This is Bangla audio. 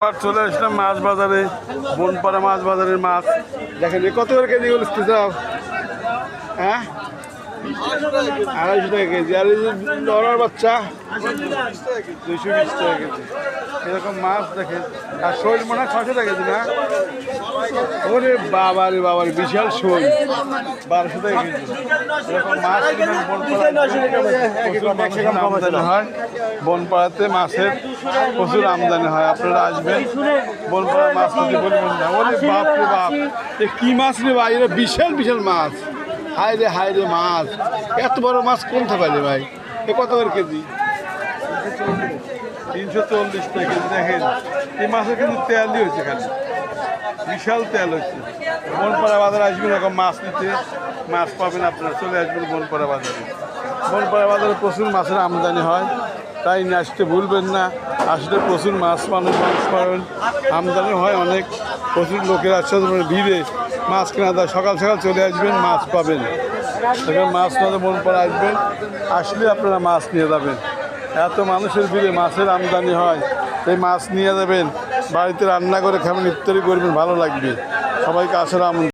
চলে আসলাম মাছ বাজারে, বনপাড়া মাছ বাজারের মাছ দেখেন। কত করে কেজি বলতে চাও? হ্যাঁ, 250 টাকা কেজি। আর এই যে ডলার বাচ্চা 220 টাকা কেজি। এরকম মাছ দেখেন। আর শোল মনে হয় 600 টাকা কেজি না? ওরে বাবারে বাবারে, বিশাল শোল 1200 টাকা কেজি। এরকম মাছ আমদানি হয়। বনপাড়াতে মাছের প্রচুর আমদানি হয়। আপনারা আসবেন, বনপাড়া মাছ যদি বলবেন না। ওরে বাপ রে বাপ, এ কি মাছ রে ভাই! এরা বিশাল বিশাল মাছ। হায় রে মাছ, এত বড় মাছ কোন থাকলে ভাই? এ কত করে কেজি? 340 টাকা কেজি। দেখেন এই মাছের কিন্তু তেলই হয়েছে, খালি বিশাল তেল হচ্ছে। বনপাড়া বাজারে আসবেন, এরকম মাছ নিতে, মাছ পাবেন আপনারা। চলে আসবেন বনপাড়া বাজারে। বনপাড়া বাজারে প্রচুর মাছের আমদানি হয়, তাই নিয়ে আসতে ভুলবেন না। আসলে প্রচুর মাছ পাবেন, আমদানি হয় অনেক। প্রচুর লোকের আসছে ভিড়ে মাছ কেনা যায়। সকাল সকাল চলে আসবেন, মাছ পাবেন। সেখানে মাছ না বনপাড়া আসবেন, আসলে আপনারা মাছ নিয়ে যাবেন। এত মানুষের ভিড়ে মাছের আমদানি হয়, এই মাছ নিয়ে যাবেন, বাড়িতে রান্না করে খাবেন, ইফতারি করবেন, ভালো লাগবে। সবাইকে আসার আমন্ত্রণ।